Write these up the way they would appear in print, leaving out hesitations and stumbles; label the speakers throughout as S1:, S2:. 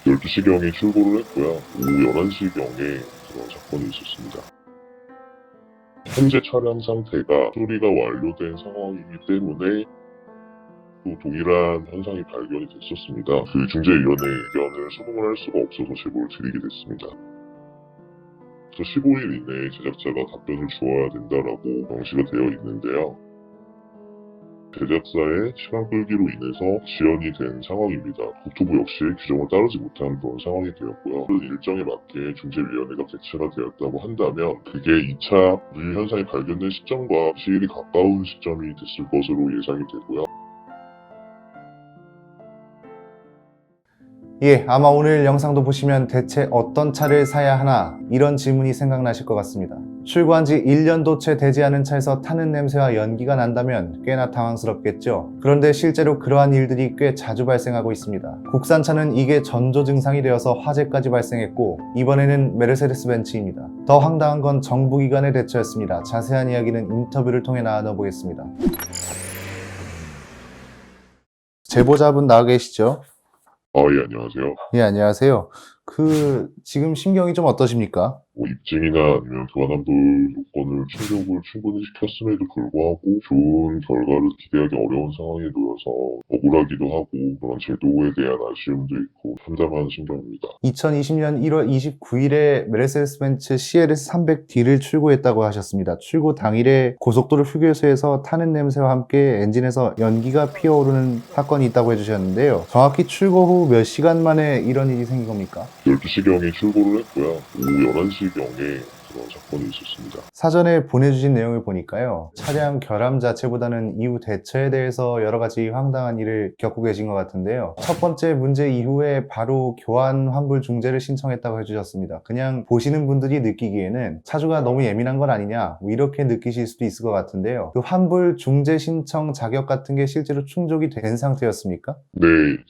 S1: 12시경에 출고를 했고요. 오후 11시경에 그런 사건이 있었습니다. 현재 차량 상태가 수리가 완료된 상황이기 때문에 또 동일한 현상이 발견이 됐었습니다. 그 중재위원회 의견을 수긍을 할 수가 없어서 제보를 드리게 됐습니다. 15일 이내에 제작자가 답변을 주어야 된다라고 명시가 되어 있는데요. 제작사의 시간 끌기로 인해서 지연이 된 상황입니다. 국토부 역시 규정을 따르지 못한 그런 상황이 되었고요. 그 일정에 맞게 중재위원회가 개최가 되었다고 한다면 그게 2차 무유 현상이 발견된 시점과 시일이 가까운 시점이 됐을 것으로 예상이 되고요.
S2: 예, 아마 오늘 영상도 보시면 대체 어떤 차를 사야 하나 이런 질문이 생각나실 것 같습니다. 출고한 지 1년도 채 되지 않은 차에서 타는 냄새와 연기가 난다면 꽤나 당황스럽겠죠. 그런데 실제로 그러한 일들이 꽤 자주 발생하고 있습니다. 국산차는 이게 전조 증상이 되어서 화재까지 발생했고 이번에는 메르세데스 벤츠입니다. 더 황당한 건 정부기관의 대처였습니다. 자세한 이야기는 인터뷰를 통해 나눠보겠습니다. 제보자분 나와 계시죠?
S1: 예, 안녕하세요.
S2: 예, 안녕하세요. 지금 심경이 좀 어떠십니까?
S1: 입증이나 아니면 교환환불 요건을 충족을 충분히 시켰음에도 불구하고 좋은 결과를 기대하기 어려운 상황에 놓여서 억울하기도 하고 그런 제도에 대한 아쉬움도 있고 참담한 심정입니다.
S2: 2020년 1월 29일에 메르세데스 벤츠 CLS 300D를 출고했다고 하셨습니다. 출고 당일에 고속도로 휴게소에서 타는 냄새와 함께 엔진에서 연기가 피어오르는 사건이 있다고 해주셨는데요. 정확히 출고 후 몇 시간 만에 이런 일이 생긴 겁니까?
S1: 12시경에 출고를 했고요. 오후 11시경에 그런 사건이 있었습니다.
S2: 사전에 보내주신 내용을 보니까요. 차량 결함 자체보다는 이후 대처에 대해서 여러 가지 황당한 일을 겪고 계신 것 같은데요. 첫 번째 문제 이후에 바로 교환 환불 중재를 신청했다고 해주셨습니다. 그냥 보시는 분들이 느끼기에는 차주가 너무 예민한 건 아니냐 뭐 이렇게 느끼실 수도 있을 것 같은데요. 그 환불 중재 신청 자격 같은 게 실제로 충족이 된 상태였습니까?
S1: 네,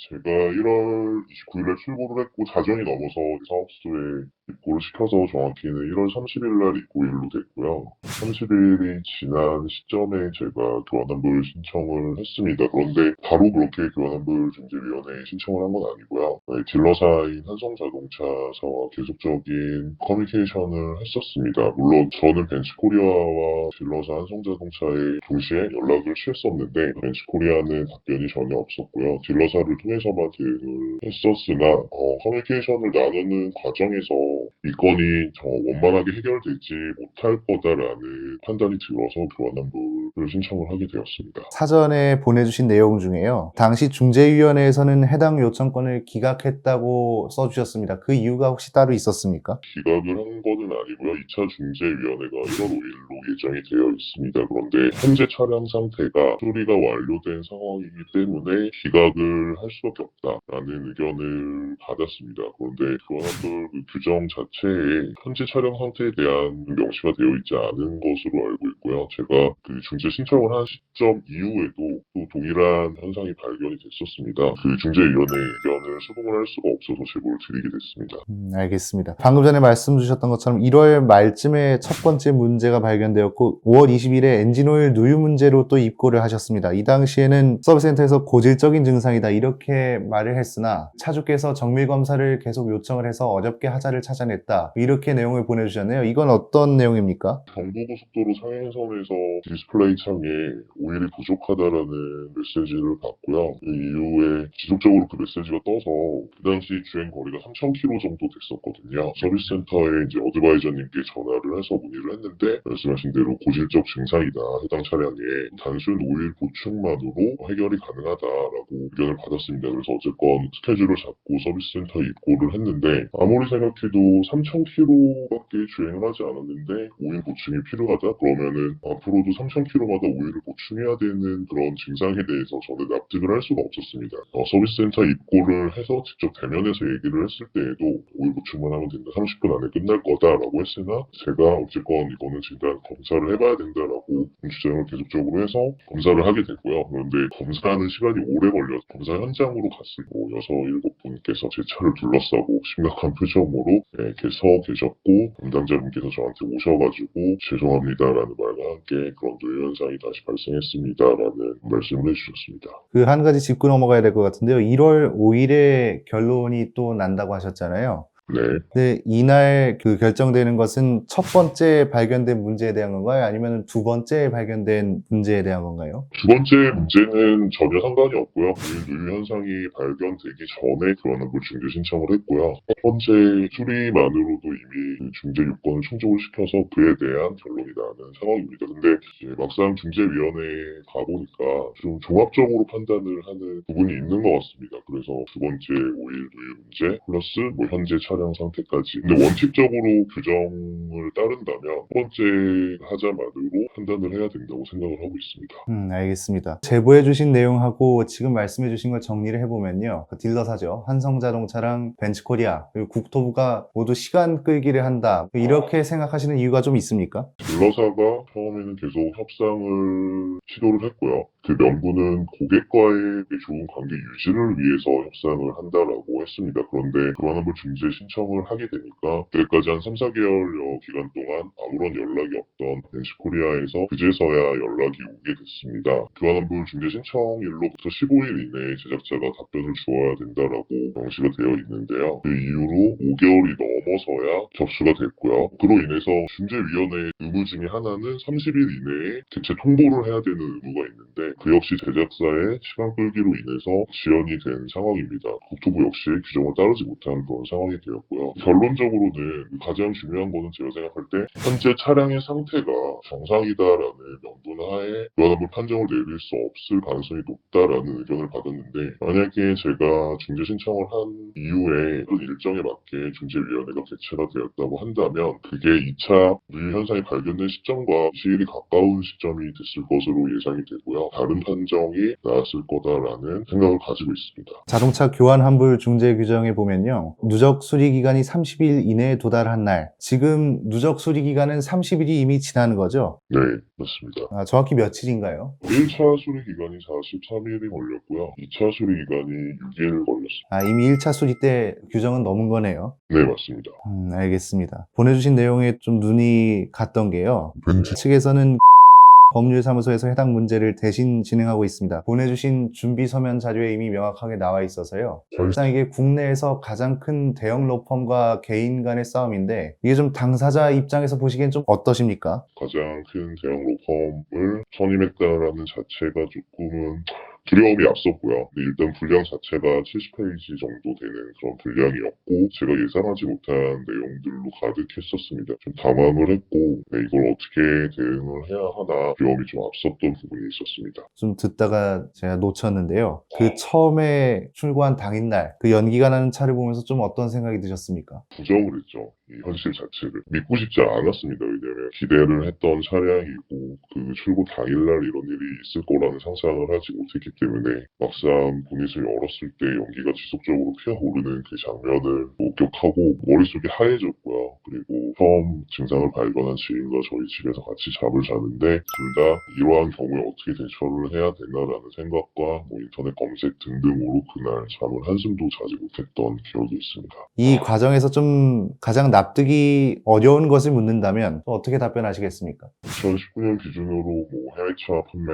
S1: 제가 1월 29일에 출고를 했고 자정이 넘어서 사업소에 입고를 시켜서 정확히는 1월 30일 날 입고일로 됐고요. 30일이 지난 시점에 제가 교환환불 신청을 했습니다. 그런데 바로 그렇게 교환환불 중재위원회에 신청을 한 건 아니고요. 딜러사인 한성자동차사와 계속적인 커뮤니케이션을 했었습니다. 물론 저는 벤츠코리아와 딜러사 한성자동차에 동시에 연락을 취했었는데 벤츠코리아는 답변이 전혀 없었고요. 딜러사를 통해서만 대응을 했었으나 커뮤니케이션을 나누는 과정에서 이 건이 원만하게 해결되지 못할 거다라는 판단이 들어서 교환환불을 신청을 하게 되었습니다.
S2: 사전에 보내주신 내용 중에요. 당시 중재위원회에서는 해당 요청권을 기각했다고 써주셨습니다. 그 이유가 혹시 따로 있었습니까?
S1: 기각을 한 거는 아니고요. 2차 중재위원회가 1월 5일로 예정이 되어 있습니다. 그런데 현재 차량 상태가 수리가 완료된 상황이기 때문에 기각을 할 수밖에 없다라는 의견을 받았습니다. 그런데 교환환불 규정 자체에 현재 차량 상태에 대한 명시가 되어 있지 않은 것으로 알고 있고요. 제가 그 중재 신청을 한 시점 이후에도 또 동일한 현상이 발견이 됐었습니다. 그 중재위원회 의견을 수긍을 할 수가 없어서 제보를 드리게 됐습니다.
S2: 알겠습니다. 방금 전에 말씀 주셨던 것처럼 1월 말쯤에 첫 번째 문제가 발견되었고 5월 20일에 엔진오일 누유 문제로 또 입고를 하셨습니다. 이 당시에는 서비스센터에서 고질적인 증상이다 이렇게 말을 했으나 차주께서 정밀 검사를 계속 요청을 해서 어렵게 하자를 찾아냈다 이렇게 내용을 보내주셨네요. 이건 어떤 내용입니까?
S1: 경부고속도로 상행선에서 디스플레이 창에 오일이 부족하다라는 메시지를 받고요. 그 이후에 지속적으로 그 메시지가 떠서 그 당시 주행 거리가 3,000km 정도 됐었거든요. 서비스센터에 이제 어드바이저님께 전화를 해서 문의를 했는데 말씀하신 대로 고질적 증상이다. 해당 차량에 단순 오일 보충만으로 해결이 가능하다라고 의견을 받았습니다. 그래서 어쨌건 스케줄을 잡고 서비스센터에 입고를 했는데 아무리 생각해도 3,000km밖에 주행을 하지 않았는데 오일 보충이 필요하다? 그러면은 앞으로도 3,000km마다 오일을 보충해야 되는 그런 증상에 대해서 저는 납득을 할 수가 없었습니다. 서비스센터 입고를 해서 직접 대면해서 얘기를 했을 때에도 오일 보충만 하면 된다. 30분 안에 끝날 거다라고 했으나 제가 어쨌건 이거는 진단 검사를 해봐야 된다라고 주장을 계속적으로 해서 검사를 하게 됐고요. 그런데 검사하는 시간이 오래 걸려서 검사 현장으로 갔을 때 6, 7분께서 제 차를 둘러싸고 심각한 표정으로 서 계셨고 담당자분께서 저한테 오셔가지고 죄송합니다라는 말과 함께 그런 노연 현상이 다시 발생했습니다라는 말씀을 해주셨습니다.
S2: 그 한 가지 짚고 넘어가야 될 것 같은데요. 1월 5일에 결론이 또 난다고 하셨잖아요.
S1: 네.
S2: 근데 이날 그 결정되는 것은 첫 번째 발견된 문제에 대한 건가요? 아니면 두 번째 발견된 문제에 대한 건가요?
S1: 두 번째 문제는 전혀 상관이 없고요. 누유 현상이 발견되기 전에 교환환불 중재 신청을 했고요. 첫 번째 수리만으로도 이미 그 중재 요건을 충족을 시켜서 그에 대한 결론이 나는 상황입니다. 근데 이제 막상 중재위원회에 가보니까 좀 종합적으로 판단을 하는 부분이 있는 것 같습니다. 그래서 두 번째 5일 누유 문제 플러스 뭐 현재 차량 상태까지. 근데 원칙적으로 규정을 따른다면 첫 번째 하자만으로 판단을 해야 된다고 생각을 하고 있습니다.
S2: 알겠습니다. 제보해주신 내용하고 지금 말씀해주신 걸 정리를 해보면요. 그 딜러사죠. 한성자동차랑 벤츠코리아, 그리고 국토부가 모두 시간 끌기를 한다. 이렇게 생각하시는 이유가 좀 있습니까?
S1: 딜러사가 처음에는 계속 협상을 시도를 했고요. 그 명분은 고객과의 좋은 관계 유지를 위해서 협상을 한다라고 했습니다. 그런데 교환환불 중재 신청을 하게 되니까 그때까지 한 3, 4개월여 기간 동안 아무런 연락이 없던 벤츠코리아에서 그제서야 연락이 오게 됐습니다. 교환환불 중재 신청일로부터 15일 이내에 제작자가 답변을 주어야 된다라고 명시가 되어 있는데요. 그 이후로 5개월이 넘어서야 접수가 됐고요. 그로 인해서 중재위원회의 의무 중에 하나는 30일 이내에 대체 통보를 해야 되는 의무가 있는데 그 역시 제작사의 시간 끌기로 인해서 지연이 된 상황입니다. 국토부 역시 규정을 따르지 못한 그런 상황이 되었고요. 결론적으로는 가장 중요한 거는 제가 생각할 때 현재 차량의 상태가 정상이다라는 명분 하에 교환환불 판정을 내릴 수 없을 가능성이 높다라는 의견을 받았는데 만약에 제가 중재 신청을 한 이후에 그 일정에 맞게 중재위원회가 개최가 되었다고 한다면 그게 2차 누유 현상이 발견된 시점과 시일이 가까운 시점이 됐을 것으로 예상이 되고요. 다른 판정이 나왔을 거다라는 생각을 가지고 있습니다.
S2: 자동차 교환 환불 중재 규정에 보면요. 누적 수리 기간이 30일 이내에 도달한 날. 지금 누적 수리 기간은 30일이 이미 지난 거죠?
S1: 네, 맞습니다.
S2: 정확히 며칠인가요?
S1: 1차 수리 기간이 43일이 걸렸고요. 2차 수리 기간이 6일 걸렸습니다.
S2: 이미 1차 수리 때 규정은 넘은 거네요.
S1: 네, 맞습니다.
S2: 알겠습니다. 보내주신 내용에 좀 눈이 갔던 게요. 벤츠 측에서는 법률사무소에서 해당 문제를 대신 진행하고 있습니다. 보내주신 준비 서면 자료에 이미 명확하게 나와 있어서요. 사실상 이게 국내에서 가장 큰 대형 로펌과 개인 간의 싸움인데 이게 좀 당사자 입장에서 보시기엔 좀 어떠십니까?
S1: 가장 큰 대형 로펌을 선임했다라는 자체가 조금은 두려움이 앞섰고요. 근데 일단 분량 자체가 70페이지 정도 되는 그런 분량이었고 제가 예상하지 못한 내용들로 가득했었습니다. 좀 당황을 했고 이걸 어떻게 대응을 해야 하나 두려움이 좀 앞섰던 부분이 있었습니다.
S2: 좀 듣다가 제가 놓쳤는데요. 그 처음에 출고한 당일날 그 연기가 나는 차를 보면서 좀 어떤 생각이 드셨습니까?
S1: 부정을 했죠. 이 현실 자체를 믿고 싶지 않았습니다. 왜냐하면 기대를 했던 차량이고 그 출고 당일날 이런 일이 있을 거라는 상상을 하지 못했기 때문에 막상 보닛을 열었을 때 연기가 지속적으로 피어오르는 그 장면을 목격하고 머릿속이 하얘졌고요. 그리고 처음 증상을 발견한 지인과 저희 집에서 같이 잠을 자는데 둘 다 이러한 경우에 어떻게 대처를 해야 되나라는 생각과 인터넷 검색 등등으로 그날 잠을 한숨도 자지 못했던 기억이 있습니다.
S2: 이 과정에서 좀 가장 납득이 어려운 것을 묻는다면 어떻게 답변하시겠습니까?
S1: 2019년 기준으로 해외차 판매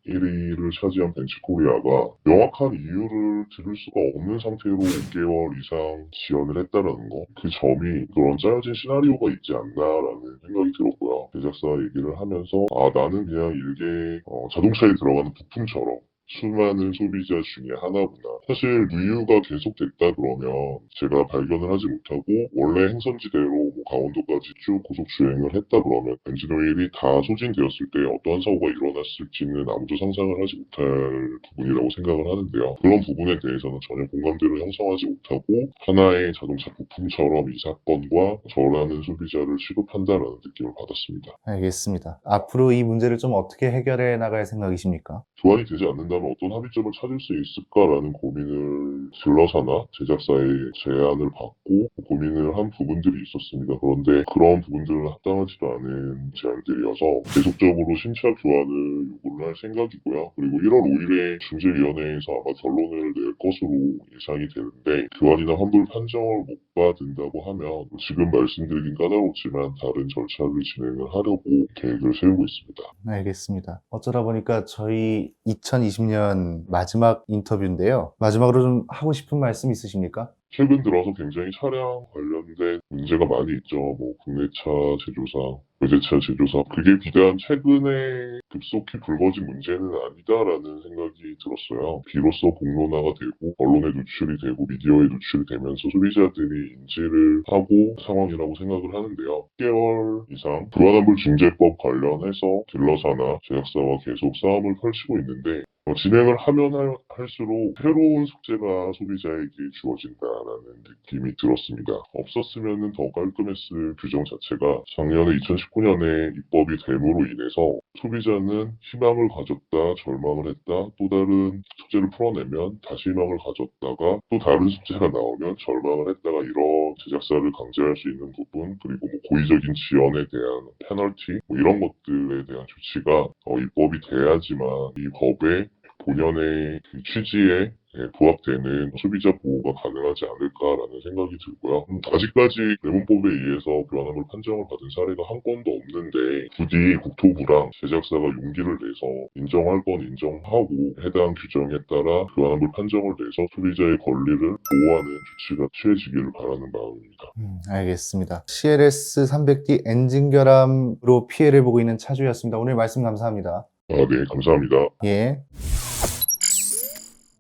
S1: 1위를 차지한 벤츠코리아가 명확한 이유를 들을 수가 없는 상태로 5개월 이상 지연을 했다는 거. 그 점이 그런 짜여진 시나리오가 있지 않나라는 생각이 들었고요. 제작사 얘기를 하면서 나는 그냥 일개 자동차에 들어가는 부품처럼 수많은 소비자 중에 하나구나. 사실 누유가 계속됐다 그러면 제가 발견을 하지 못하고 원래 행선지대로 강원도까지 쭉 고속 주행을 했다 그러면 엔진 오일이 다 소진되었을 때 어떠한 사고가 일어났을지는 아무도 상상을 하지 못할 부분이라고 생각을 하는데요. 그런 부분에 대해서는 전혀 공감대를 형성하지 못하고 하나의 자동차 부품처럼 이 사건과 저라는 소비자를 취급한다라는 느낌을 받았습니다.
S2: 알겠습니다. 앞으로 이 문제를 좀 어떻게 해결해 나갈 생각이십니까?
S1: 교환이 되지 않는다면 된다면 어떤 합의점을 찾을 수 있을까라는 고민을 딜러사나 제작사의 제안을 받고 고민을 한 부분들이 있었습니다. 그런데 그런 부분들은 합당하지도 않은 제안들이어서 계속적으로 심사 교환을 요구를 할 생각이고요. 그리고 1월 5일에 중재위원회에서 아마 결론을 낼 것으로 예상이 되는데 교환이나 환불 판정을 못 받은다고 하면 지금 말씀드리긴 까다롭지만 다른 절차를 진행을 하려고 계획을 세우고 있습니다.
S2: 알겠습니다. 어쩌다 보니까 저희 2020년 마지막 인터뷰인데요. 마지막으로 좀 하고 싶은 말씀 있으십니까?
S1: 최근 들어서 굉장히 차량 관련된 문제가 많이 있죠. 뭐 국내차 제조사, 외제차 제조사. 그게 비단 최근에 급속히 불거진 문제는 아니다라는 생각이 들었어요. 비로소 공론화가 되고 언론에 노출이 되고 미디어에 노출이 되면서 소비자들이 인지를 하고 상황이라고 생각을 하는데요. 10개월 이상 불안환불 중재법 관련해서 딜러사나 제작사와 계속 싸움을 펼치고 있는데 진행을 하면 할수록 새로운 숙제가 소비자에게 주어진다라는 느낌이 들었습니다. 없었으면 더 깔끔했을 규정 자체가 작년에 2019년에 입법이 됨으로 인해서 소비자는 희망을 가졌다, 절망을 했다, 또 다른 숙제를 풀어내면 다시 희망을 가졌다가 또 다른 숙제가 나오면 절망을 했다가 이런 제작사를 강제할 수 있는 부분 그리고 뭐 고의적인 지연에 대한 페널티 이런 것들에 대한 조치가 입법이 돼야지만 이 법의 본연의 그 취지에 부합되는 소비자 보호가 가능하지 않을까라는 생각이 들고요. 아직까지 레몬법에 의해서 불안함을 판정을 받은 사례가 한 건도 없는데 부디 국토부랑 제작사가 용기를 내서 인정할 건 인정하고 해당 규정에 따라 불안함을 판정을 내서 소비자의 권리를 보호하는 조치가 취해지기를 바라는 마음입니다.
S2: 알겠습니다. CLS 300D 엔진 결함으로 피해를 보고 있는 차주였습니다. 오늘 말씀 감사합니다.
S1: 네, 감사합니다.
S2: 예.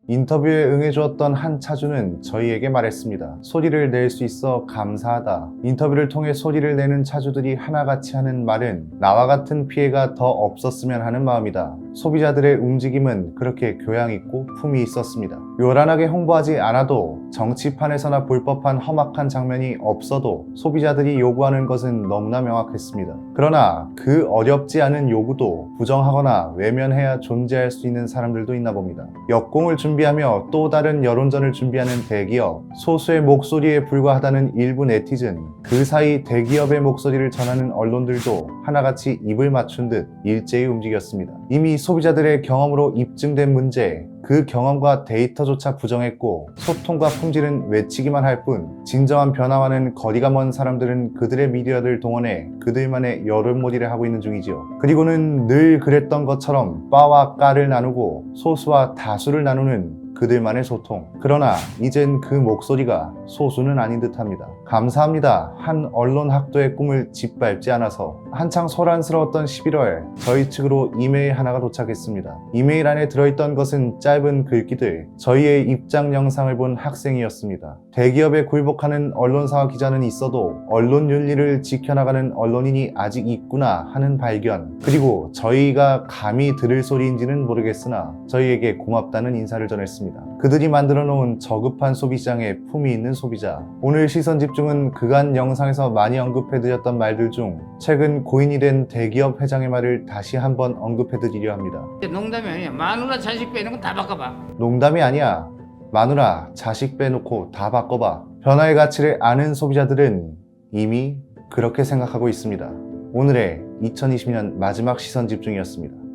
S2: 인터뷰에 응해주었던 한 차주는 저희에게 말했습니다. 소리를 낼 수 있어 감사하다. 인터뷰를 통해 소리를 내는 차주들이 하나같이 하는 말은 나와 같은 피해가 더 없었으면 하는 마음이다. 소비자들의 움직임은 그렇게 교양있고 품이 있었습니다. 요란하게 홍보하지 않아도 정치판에서나 볼 법한 험악한 장면이 없어도 소비자들이 요구하는 것은 너무나 명확했습니다. 그러나 그 어렵지 않은 요구도 부정하거나 외면해야 존재할 수 있는 사람들도 있나 봅니다. 역공을 준비하며 또 다른 여론전을 준비하는 대기업, 소수의 목소리에 불과하다는 일부 네티즌, 그 사이 대기업의 목소리를 전하는 언론들도 하나같이 입을 맞춘 듯 일제히 움직였습니다. 이미 소비자들의 경험으로 입증된 문제, 그 경험과 데이터조차 부정했고 소통과 품질은 외치기만 할 뿐 진정한 변화와는 거리가 먼 사람들은 그들의 미디어를 동원해 그들만의 여론몰이를 하고 있는 중이지요. 그리고는 늘 그랬던 것처럼 빠와 까를 나누고 소수와 다수를 나누는 그들만의 소통. 그러나 이젠 그 목소리가 소수는 아닌 듯합니다. 감사합니다. 한 언론 학도의 꿈을 짓밟지 않아서. 한창 소란스러웠던 11월 저희 측으로 이메일 하나가 도착했습니다. 이메일 안에 들어있던 것은 짧은 글귀들, 저희의 입장 영상을 본 학생이었습니다. 대기업에 굴복하는 언론사와 기자는 있어도 언론 윤리를 지켜나가는 언론인이 아직 있구나 하는 발견, 그리고 저희가 감히 들을 소리인지는 모르겠으나 저희에게 고맙다는 인사를 전했습니다. 그들이 만들어 놓은 저급한 소비시장에 품이 있는 소비자. 오늘 시선 집중은 그간 영상에서 많이 언급해드렸던 말들 중 최근 고인이 된 대기업 회장의 말을 다시 한번 언급해드리려 합니다.
S3: 농담이 아니야. 마누라 자식 빼는 건 다 바꿔봐.
S2: 농담이 아니야. 마누라 자식 빼놓고 다 바꿔봐. 변화의 가치를 아는 소비자들은 이미 그렇게 생각하고 있습니다. 오늘의 2020년 마지막 시선 집중이었습니다.